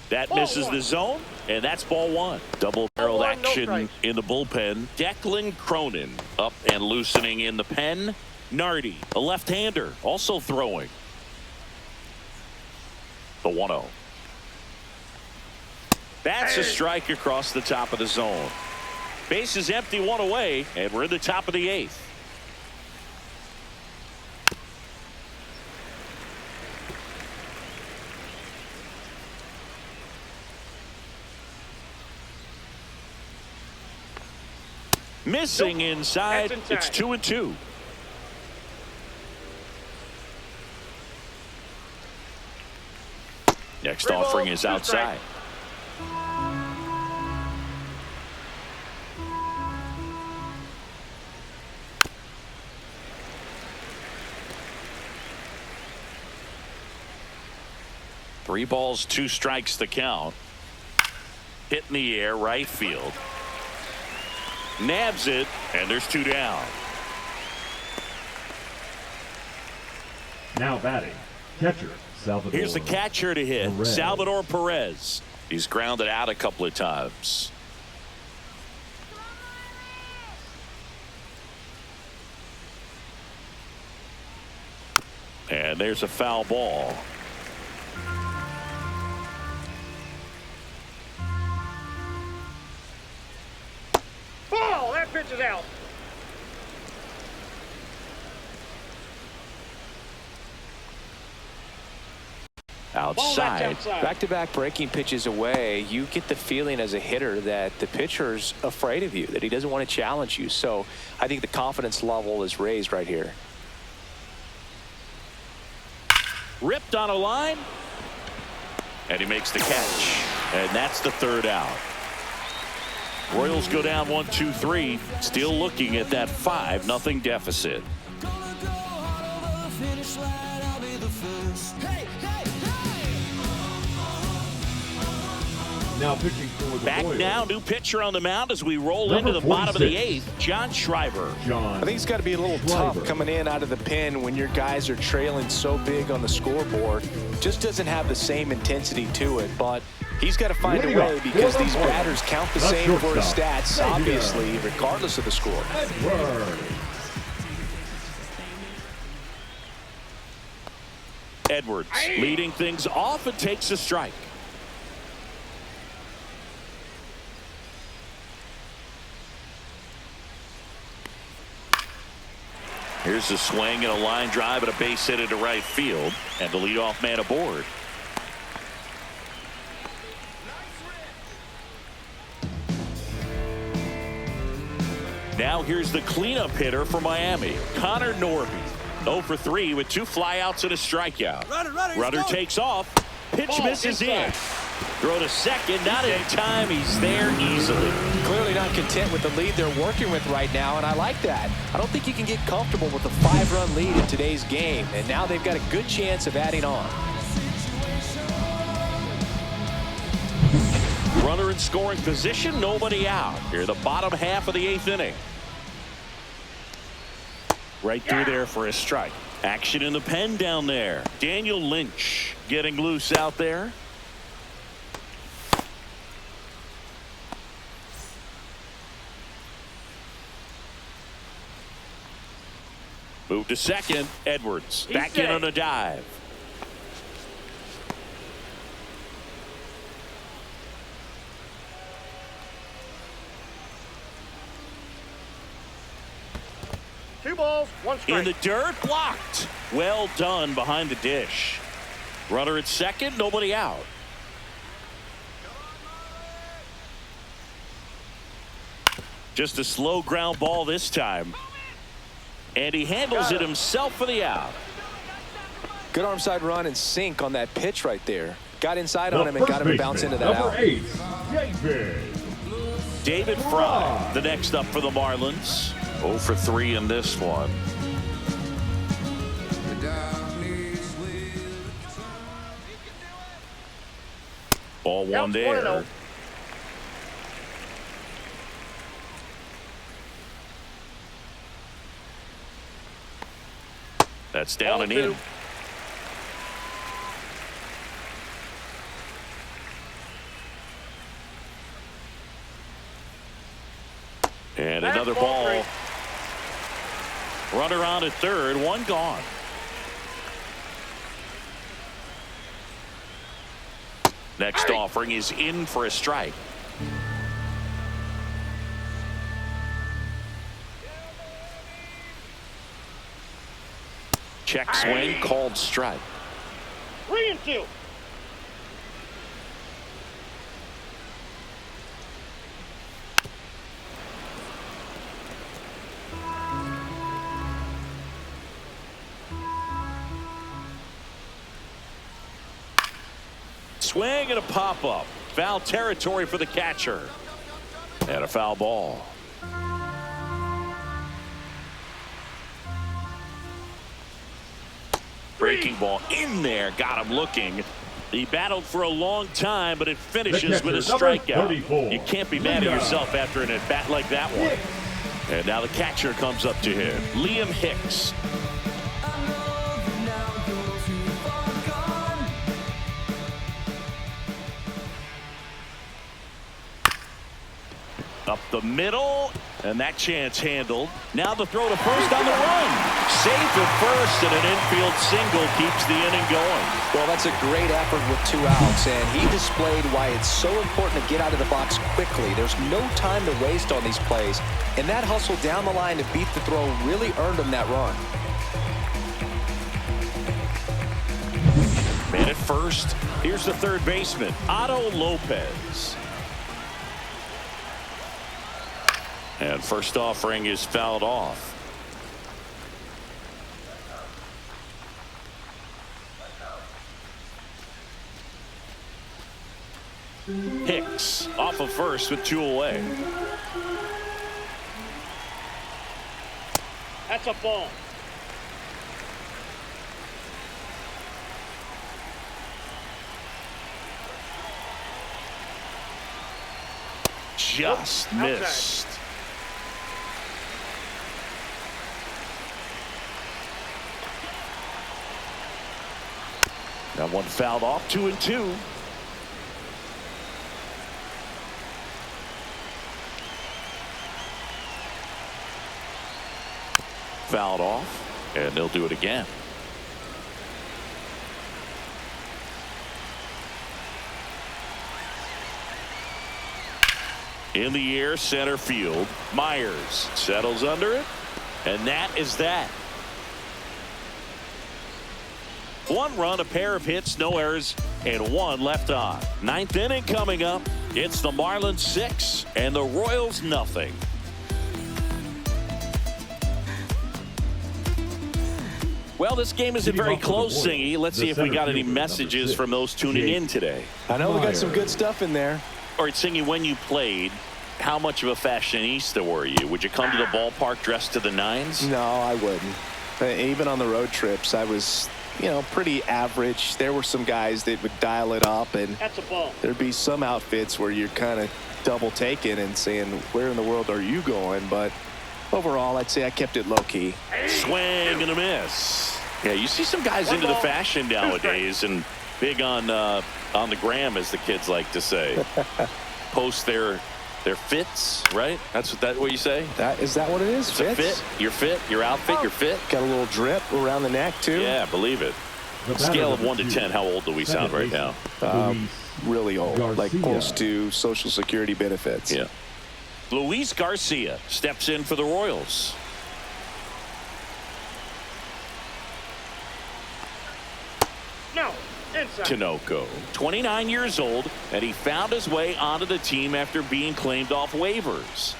That misses the zone, and that's ball 1. Double-barreled action in the bullpen. Declan Cronin up and loosening in the pen. Nardi, a left-hander, also throwing. The 1-0. That's a strike across the top of the zone. Base is empty, 1 away, and we're in the top of the 8th. Missing inside. It's 2-2. Next offering is outside. Three balls, 2 strikes the count. Hit in the air, right field. Nabs it, and there's 2 down. Now batting, catcher Salvador. Here's the catcher to hit, Perez. Salvador Perez. He's grounded out a couple of times. And there's a foul ball. Ball! That pitch is out. Outside. Back-to-back breaking pitches away, you get the feeling as a hitter that the pitcher's afraid of you, that he doesn't want to challenge you. So I think the confidence level is raised right here. Ripped on a line. And he makes the catch. And that's the 3rd out. Royals go down 1-2-3. Still looking at that 5-0 deficit. Now pitching for the Back Royals. now, new pitcher on the mound as we roll into the 46. bottom of the 8th. John Schreiber. I think it's got to be a little tough coming in out of the pen when your guys are trailing so big on the scoreboard. Just doesn't have the same intensity to it, but he's got to find a way because these batters count the same for his stats, obviously, regardless of the score. Edwards leading things off and takes a strike. Here's a swing and a line drive and a base hit into right field, and the leadoff man aboard. Now here's the cleanup hitter for Miami, Connor Norby. 0 for 3 with 2 flyouts and a strikeout. Runner takes off. Pitch misses in. Throw to second, not in time. He's there easily. Clearly not content with the lead they're working with right now, and I like that. I don't think you can get comfortable with a 5-run lead in today's game, and now they've got a good chance of adding on. Runner in scoring position, nobody out. Here the bottom half of the 8th inning. Right through there for a strike. Action in the pen down there. Daniel Lynch getting loose out there. Move to second. Edwards back in on a dive. Two balls, one strike. In the dirt, blocked. Well done behind the dish. Runner at second, nobody out. Just a slow ground ball this time. And he handles it himself for the out. Good arm side run and sink on that pitch right there. Got inside on him and got him to bounce into that out. Number 8, David Fry, the next up for the Marlins. 0 for 3 in this one. Ball one there. That's down and in. And another ball. Runner on at third, one gone. Next offering is in for a strike. Check swing, called strike. 3-2. Swing and a pop-up. Foul territory for the catcher. And a foul ball. Breaking ball in there. Got him looking. He battled for a long time, but it finishes with a strikeout. You can't be mad at yourself after an at-bat like that one. And now the catcher comes up to him. Liam Hicks. Up the middle, and that chance handled. Now the throw to first on the run. Safe at first, and an infield single keeps the inning going. Well, that's a great effort with 2 outs, and he displayed why it's so important to get out of the box quickly. There's no time to waste on these plays, and that hustle down the line to beat the throw really earned him that run. Man at first, here's the third baseman, Otto Lopez. And first offering is fouled off. Hicks off of first with 2 away. That's a ball. Just missed. That one fouled off. 2-2. Fouled off, and they'll do it again. In the air, center field. Myers settles under it, and that is that. 1 run, a pair of hits, no errors, and 1 left on. 9th inning coming up. It's the Marlins 6 and the Royals nothing. Well, this game isn't very close, Singy. Let's see if we got any messages from those tuning in today. I know we got some good stuff in there. All right, Singy, when you played, how much of a fashionista were you? Would you come to the ballpark dressed to the nines? No, I wouldn't. Even on the road trips, I was, pretty average. There were some guys that would dial it up, and That's a ball. there'd be some outfits where you're kind of double taking and saying, where in the world are you going? But overall, I'd say I kept it low key. Swing and a miss. Yeah, you see some guys into the fashion nowadays and big on the gram, as the kids like to say. Post their They're fits, right? That's what you say? Is that what it is? It's a fit. Your fit, your outfit, your fit. Got a little drip around the neck, too. Yeah, believe it. Scale of 1 to 10, how old do we sound right now? Really old, like Garcia. close to Social Security benefits. Yeah. Luis Garcia steps in for the Royals. No. Inside. Tinoco, 29 years old, and he found his way onto the team after being claimed off waivers.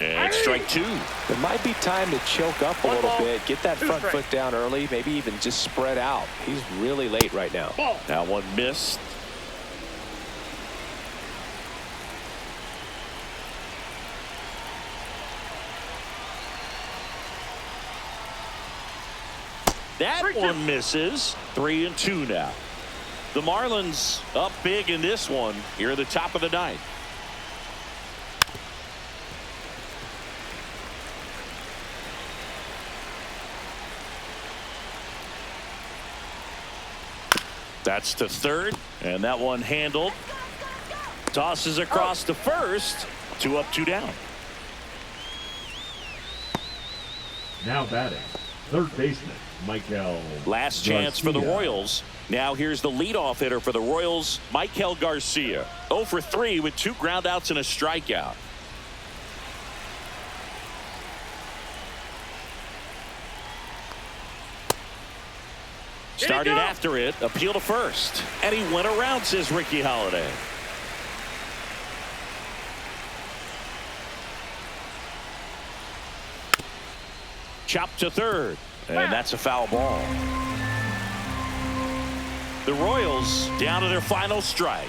And strike 2. It might be time to choke up a One little ball, bit, get that 2 front strikes. foot down early, maybe even just spread out. He's really late right now. Ball. That one missed. That 3-2. one misses. 3-2 now. The Marlins up big in this one here at the top of the ninth. That's to third, and that one handled. Tosses across to first. 2 up, 2 down. Now batting, third baseman, Michael. Last chance for the Garcia. Royals. Now here's the leadoff hitter for the Royals, Michael Garcia. 0 for 3 with 2 groundouts and a strikeout. Started after it, appeal to first. And he went around, says Ricky Holiday. Chop to third, and that's a foul ball. The Royals down to their final strike.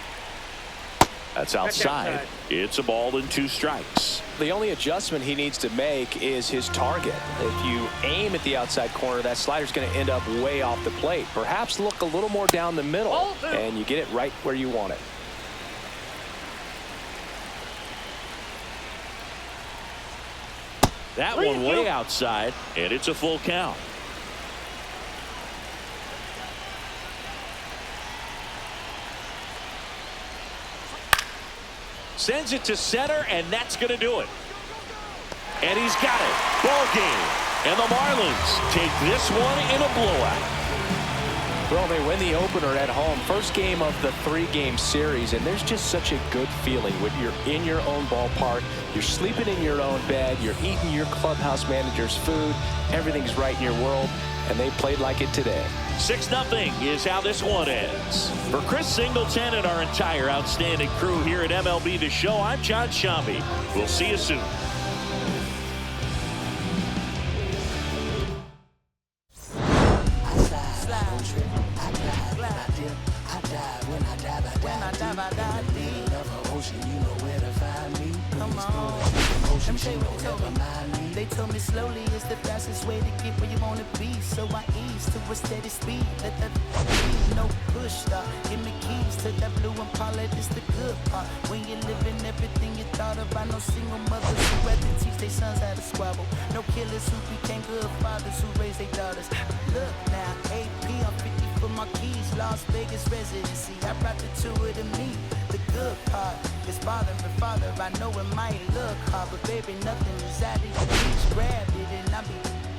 That's outside. It's a ball and 2 strikes. The only adjustment he needs to make is his target. If you aim at the outside corner, that slider's going to end up way off the plate. Perhaps look a little more down the middle, and you get it right where you want it. That one way outside, and it's a full count. Sends it to center, and that's going to do it. And he's got it. Ball game. And the Marlins take this one in a blowout. Well, they win the opener at home. First game of the 3-game series, and there's just such a good feeling when you're in your own ballpark, you're sleeping in your own bed, you're eating your clubhouse manager's food, everything's right in your world, and they played like it today. 6-0 is how this one ends. For Chris Singleton and our entire outstanding crew here at MLB The Show, I'm John Shambi. We'll see you soon. They told me slowly is the fastest way to get where you want to be. So I ease to a steady speed. Let that be no push stop. Give me keys to that blue Impala. This the good part. When you're living everything you thought about. No single mothers who rather teach their sons how to squabble. No killers who became good fathers who raised their daughters. Look now, AP, I'm 50 for my keys. Las Vegas residency. I brought the 2 of them me. The good part is father and father. I know it might look hard, but baby, nothing is out of your reach. Grab it and I be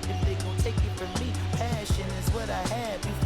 if they gon' take it from me. Passion is what I had before.